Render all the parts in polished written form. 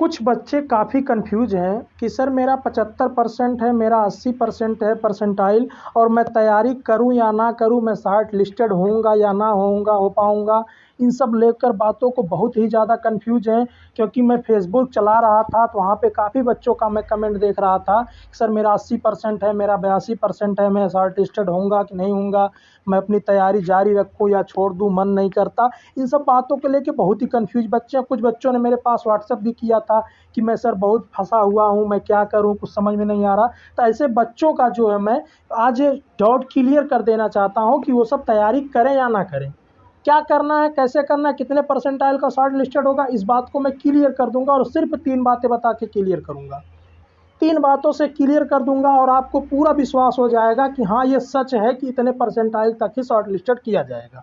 कुछ बच्चे काफ़ी कंफ्यूज हैं कि सर मेरा 75% है, मेरा 80% है परसेंटाइल, और मैं तैयारी करूं या ना करूं, मैं शॉर्ट लिस्टेड होऊंगा या ना होऊंगा, हो पाऊंगा। इन सब लेकर बातों को बहुत ही ज़्यादा कंफ्यूज हैं। क्योंकि मैं फेसबुक चला रहा था तो वहाँ पे काफ़ी बच्चों का मैं कमेंट देख रहा था कि सर मेरा 80% है, मेरा 82% है, मैं शॉर्ट लिस्टेड होऊंगा कि नहीं होऊंगा, मैं अपनी तैयारी जारी रखूँ या छोड़ दूँ, मन नहीं करता। इन सब बातों को लेके बहुत ही कंफ्यूज बच्चे हैं। कुछ बच्चों ने मेरे पास व्हाट्सएप भी किया था कि मैं सर बहुत फंसा हुआ हूँ, मैं क्या करूँ, कुछ समझ में नहीं आ रहा। तो ऐसे बच्चों का जो है मैं आज डाउट क्लियर कर देना चाहता हूँ कि वो सब तैयारी करें या ना करें, क्या करना है, कैसे करना है, कितने परसेंटाइल का शॉर्ट लिस्टेड होगा, इस बात को मैं क्लियर कर दूंगा। और सिर्फ 3 बातें बता के क्लियर करूंगा, 3 बातों से क्लियर कर दूंगा और आपको पूरा विश्वास हो जाएगा कि हाँ ये सच है कि इतने परसेंटाइल तक ही शॉर्ट लिस्टेड किया जाएगा।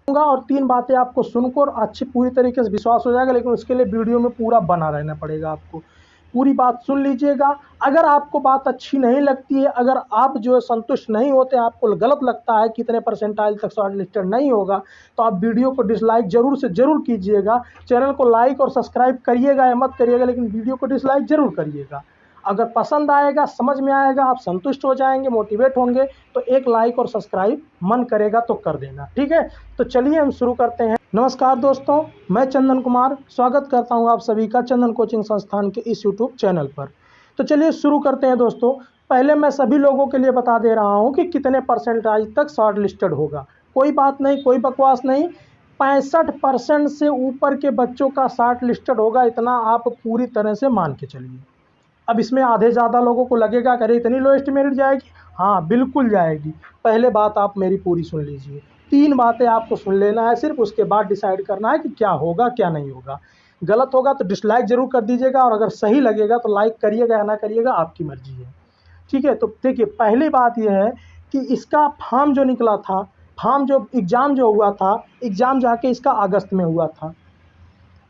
और 3 बातें आपको सुनकर अच्छी पूरी तरीके से विश्वास हो जाएगा, लेकिन उसके लिए वीडियो में पूरा बना रहना पड़ेगा। आपको पूरी बात सुन लीजिएगा। अगर आपको बात अच्छी नहीं लगती है, अगर आप जो है संतुष्ट नहीं होते, आपको गलत लगता है कि इतने परसेंटाइल तक शॉर्ट लिस्टेड नहीं होगा, तो आप वीडियो को डिसलाइक जरूर से जरूर कीजिएगा। चैनल को लाइक और सब्सक्राइब करिएगा या मत करिएगा, लेकिन वीडियो को डिसलाइक जरूर करिएगा। अगर पसंद आएगा, समझ में आएगा, आप संतुष्ट हो जाएंगे, मोटिवेट होंगे, तो एक लाइक और सब्सक्राइब मन करेगा तो कर देना, ठीक है। तो चलिए हम शुरू करते हैं। नमस्कार दोस्तों, मैं चंदन कुमार स्वागत करता हूं आप सभी का चंदन कोचिंग संस्थान के इस यूट्यूब चैनल पर। तो चलिए शुरू करते हैं दोस्तों। पहले मैं सभी लोगों के लिए बता दे रहा हूं कि कितने परसेंटाइज तक शॉर्ट लिस्टेड होगा। कोई बात नहीं, कोई बकवास नहीं, 65% से ऊपर के बच्चों का शॉर्ट लिस्टेड होगा, इतना आप पूरी तरह से मान के चलिए। अब इसमें आधे ज़्यादा लोगों को लगेगा कि अरे इतनी लोएस्ट मेरिट जाएगी। हाँ बिल्कुल जाएगी। पहले बात आप मेरी पूरी सुन लीजिए, 3 बातें आपको सुन लेना है सिर्फ, उसके बाद डिसाइड करना है कि क्या होगा क्या नहीं होगा। गलत होगा तो डिसलाइक जरूर कर दीजिएगा, और अगर सही लगेगा तो लाइक करिएगा या ना करिएगा, आपकी मर्जी है, ठीक है। तो देखिए, पहली बात यह है कि इसका फॉर्म जो निकला था, फॉर्म जो एग्ज़ाम जो हुआ था, एग्ज़ाम जाके इसका अगस्त में हुआ था।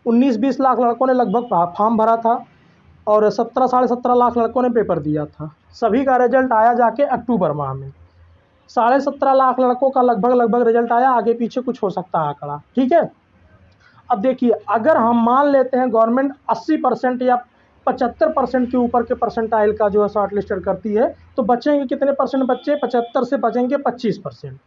19-20 लाख लड़कों ने लगभग फॉर्म भरा था और 17 साढ़े 17 लाख लड़कों ने पेपर दिया था। सभी का रिजल्ट आया जाके अक्टूबर माह में। 17.5 लाख लड़कों का लगभग रिजल्ट आया, आगे पीछे कुछ हो सकता है आंकड़ा, ठीक है। अब देखिए, अगर हम मान लेते हैं गवर्नमेंट 80% या 75% के ऊपर के परसेंटाइल का जो है शॉर्ट लिस्टेड करती है, तो बचेंगे कितने परसेंट बच्चे? 75 से बचेंगे 25%।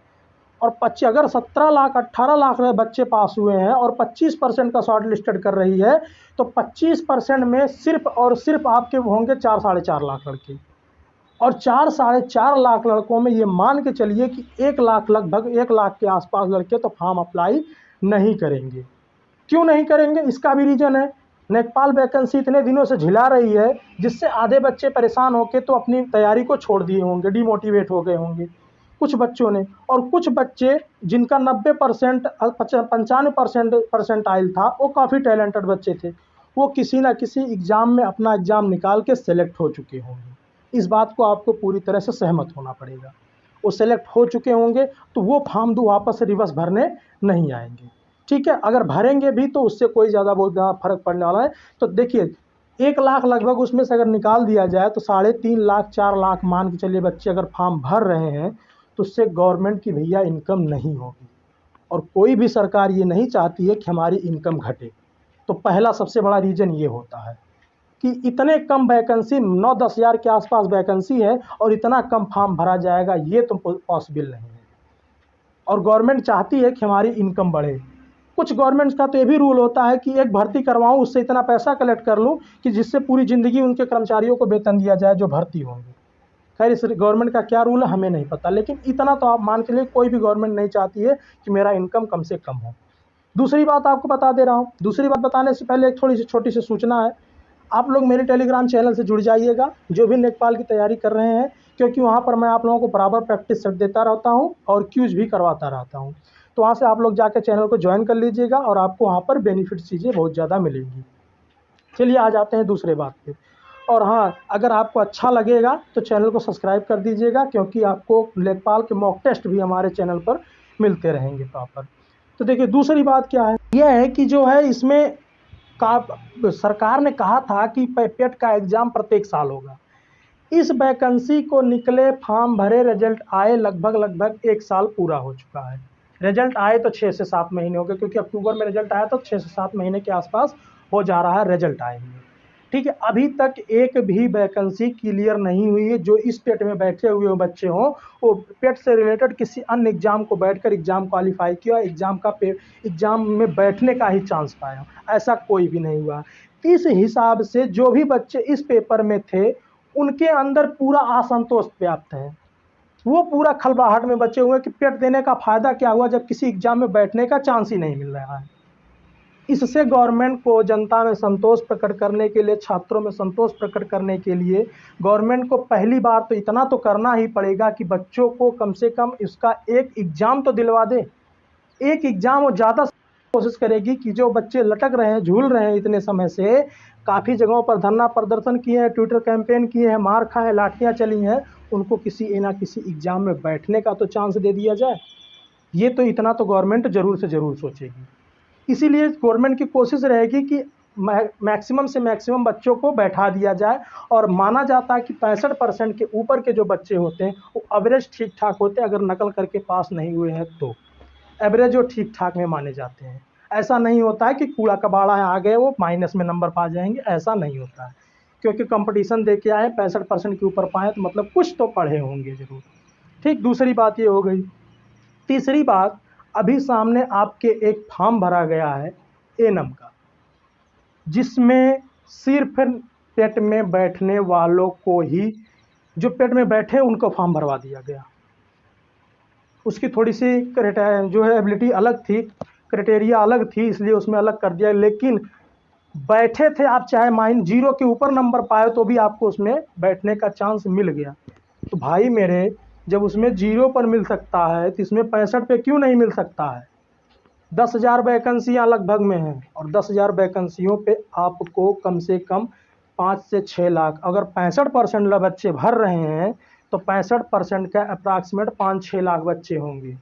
और 25, अगर 17 लाख 18 लाख बच्चे पास हुए हैं और 25% का शॉर्ट लिस्टेड कर रही है, तो 25% में सिर्फ और सिर्फ आपके होंगे 4 साढ़े 4 लाख लड़के। और 4 साढ़े 4 लाख लड़कों में ये मान के चलिए कि 1 लाख, लगभग 1 लाख के आसपास लड़के तो फॉर्म अप्लाई नहीं करेंगे। क्यों नहीं करेंगे? इसका भी रीज़न है। लेखपाल वैकेंसी इतने दिनों से झिला रही है, जिससे आधे बच्चे परेशान होकर तो अपनी तैयारी को छोड़ दिए होंगे, डिमोटिवेट हो गए होंगे कुछ बच्चों ने। और कुछ बच्चे जिनका 90% 95% परसेंटाइल था, वो काफ़ी टैलेंटेड बच्चे थे, वो किसी ना किसी एग्ज़ाम में अपना एग्ज़ाम निकाल के सेलेक्ट हो चुके होंगे। इस बात को आपको पूरी तरह से सहमत होना पड़ेगा। वो सेलेक्ट हो चुके होंगे तो वो फॉर्म वापस से रिवर्स भरने नहीं आएंगे, ठीक है। अगर भरेंगे भी तो उससे कोई ज़्यादा बहुत ज़्यादा फर्क पड़ने वाला है। तो देखिए, 1 लाख लगभग उसमें से अगर निकाल दिया जाए तो 3.5 लाख 4 लाख मान के चलिए बच्चे अगर फॉर्म भर रहे हैं, तो उससे गवर्नमेंट की भैया इनकम नहीं होगी। और कोई भी सरकार ये नहीं चाहती है कि हमारी इनकम घटे। तो पहला सबसे बड़ा रीज़न ये होता है कि इतने कम वैकेंसी, 9-10 हज़ार के आसपास वैकेंसी है और इतना कम फॉर्म भरा जाएगा, ये तो पॉसिबल नहीं है। और गवर्नमेंट चाहती है कि हमारी इनकम बढ़े। कुछ गवर्नमेंट्स का तो ये भी रूल होता है कि एक भर्ती करवाऊँ, उससे इतना पैसा कलेक्ट कर लूँ कि जिससे पूरी ज़िंदगी उनके कर्मचारियों को वेतन दिया जाए जो भर्ती होंगे। खैर, इस गवर्नमेंट का क्या रूल है हमें नहीं पता, लेकिन इतना तो आप मान के लिए कोई भी गवर्नमेंट नहीं चाहती है कि मेरा इनकम कम से कम हो। दूसरी बात आपको बता दे रहा हूँ। दूसरी बात बताने से पहले एक थोड़ी सी छोटी सी सूचना है। आप लोग मेरे टेलीग्राम चैनल से जुड़ जाइएगा, जो भी लेखपाल की तैयारी कर रहे हैं, क्योंकि वहाँ पर मैं आप लोगों को बराबर प्रैक्टिस सेट देता रहता हूँ और क्यूज भी करवाता रहता हूँ। तो वहाँ से आप लोग जाकर चैनल को ज्वाइन कर लीजिएगा और आपको वहाँ पर बेनिफिट चीज़ें बहुत ज़्यादा मिलेंगी। चलिए आ जाते हैं दूसरे बात पे। और हाँ, अगर आपको अच्छा लगेगा तो चैनल को सब्सक्राइब कर दीजिएगा, क्योंकि आपको लेखपाल के मॉक टेस्ट भी हमारे चैनल पर मिलते रहेंगे प्रॉपर। तो देखिए, दूसरी बात क्या है, यह है कि जो है इसमें सरकार ने कहा था कि पेट का एग्ज़ाम प्रत्येक साल होगा। इस वैकेंसी को निकले, फॉर्म भरे, रिजल्ट आए, लगभग 1 साल पूरा हो चुका है। रिजल्ट आए तो 6 से 7 महीने हो गए, क्योंकि अक्टूबर में रिजल्ट आया तो 6 से 7 महीने के आसपास हो जा रहा है रिजल्ट आए हुए। ठीक है, अभी तक एक भी वैकेंसी क्लियर नहीं हुई है। जो इस पेट में बैठे हुए बच्चे हों वो पेट से रिलेटेड किसी अन्य एग्ज़ाम को बैठकर एग्ज़ाम क्वालिफाई किया, एग्ज़ाम में बैठने का ही चांस पाया, ऐसा कोई भी नहीं हुआ। इस हिसाब से जो भी बच्चे इस पेपर में थे उनके अंदर पूरा असंतोष व्याप्त है। वो पूरा खलबलाहट में बचे हुए कि पेट देने का फ़ायदा क्या हुआ जब किसी एग्ज़ाम में बैठने का चांस ही नहीं मिल रहा है। इससे गवर्नमेंट को जनता में संतोष प्रकट करने के लिए, छात्रों में संतोष प्रकट करने के लिए गवर्नमेंट को पहली बार तो इतना तो करना ही पड़ेगा कि बच्चों को कम से कम इसका एक एग्ज़ाम तो दिलवा दे। एक एग्ज़ाम वो ज़्यादा कोशिश करेगी कि जो बच्चे लटक रहे हैं, झूल रहे हैं इतने समय से, काफ़ी जगहों पर धरना प्रदर्शन किए हैं, ट्विटर कैंपेन किए हैं, मार खाए, लाठियाँ चली हैं, उनको किसी ना किसी एग्ज़ाम में बैठने का तो चांस दे दिया जाए। ये तो इतना तो गवर्नमेंट ज़रूर से ज़रूर सोचेगी। इसीलिए गवर्नमेंट की कोशिश रहेगी कि मैक्सिमम से मैक्सिमम बच्चों को बैठा दिया जाए। और माना जाता है कि 65% के ऊपर के जो बच्चे होते हैं वो एवरेज ठीक ठाक होते हैं, अगर नकल करके पास नहीं हुए हैं तो एवरेज वो ठीक ठाक में माने जाते हैं। ऐसा नहीं होता है कि कूड़ा कबाड़ा है आ गए वो माइनस में नंबर पा जाएंगे, ऐसा नहीं होता है। क्योंकि कंपटीशन दे के आए 65% के ऊपर पाए तो मतलब कुछ तो पढ़े होंगे ज़रूर। ठीक, दूसरी बात ये हो गई। तीसरी बात, अभी सामने आपके एक फॉर्म भरा गया है एनम का, जिसमें सिर्फ पेट में बैठने वालों को ही, जो पेट में बैठे उनको फॉर्म भरवा दिया गया। उसकी थोड़ी सी जो है एबिलिटी अलग थी, क्राइटेरिया अलग थी, इसलिए उसमें अलग कर दिया। लेकिन बैठे थे आप, चाहे -0 के ऊपर नंबर पाए तो भी आपको उसमें बैठने का चांस मिल गया। तो भाई मेरे, जब उसमें 0 पर मिल सकता है तो इसमें 65 पे क्यों नहीं मिल सकता है? 10,000 वैकेंसियाँ लगभग में हैं और 10,000 वैकेंसियों पे आपको कम से कम 5 से 6 लाख, अगर 65% बच्चे भर रहे हैं तो 65% का अप्रॉक्सीमेट 5-6 लाख बच्चे होंगे।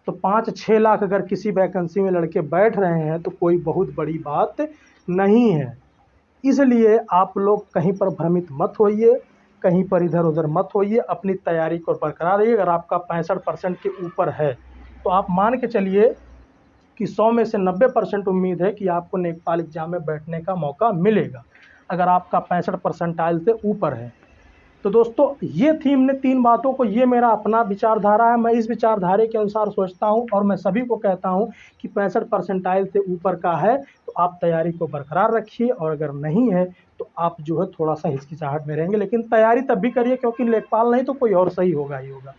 तो 5-6 लाख अगर किसी वैकेंसी में लड़के बैठ रहे हैं तो कोई बहुत बड़ी बात नहीं है। इसलिए आप लोग कहीं पर भ्रमित मत होइए, कहीं पर इधर उधर मत होइए, अपनी तैयारी को बरकरार रखिए। अगर आपका 65% के ऊपर है तो आप मान के चलिए कि 100 में से 90% उम्मीद है कि आपको लेखपाल एग्जाम में बैठने का मौका मिलेगा, अगर आपका 65 परसेंटाइल से ऊपर है। तो दोस्तों, ये थी हमने 3 बातों को, ये मेरा अपना विचारधारा है, मैं इस विचारधारे के अनुसार सोचता हूँ और मैं सभी को कहता हूँ कि 65 परसेंटाइल से ऊपर का है तो आप तैयारी को बरकरार रखिए, और अगर नहीं है तो आप जो है थोड़ा सा हिचकिचाहट में रहेंगे, लेकिन तैयारी तब भी करिए क्योंकि लेखपाल नहीं तो कोई और सही होगा ही होगा।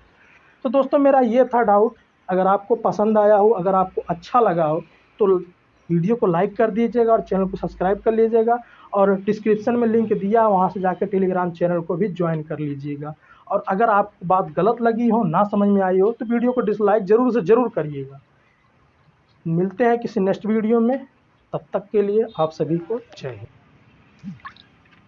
तो दोस्तों, मेरा ये था डाउट। अगर आपको पसंद आया हो, अगर आपको अच्छा लगा हो तो वीडियो को लाइक कर दीजिएगा और चैनल को सब्सक्राइब कर लीजिएगा, और डिस्क्रिप्शन में लिंक दिया, वहाँ से जाकर टेलीग्राम चैनल को भी ज्वाइन कर लीजिएगा। और अगर आपको बात गलत लगी हो, ना समझ में आई हो, तो वीडियो को डिसलाइक ज़रूर से ज़रूर करिएगा। मिलते हैं किसी नेक्स्ट वीडियो में, तब तक के लिए आप सभी को जय हिंद।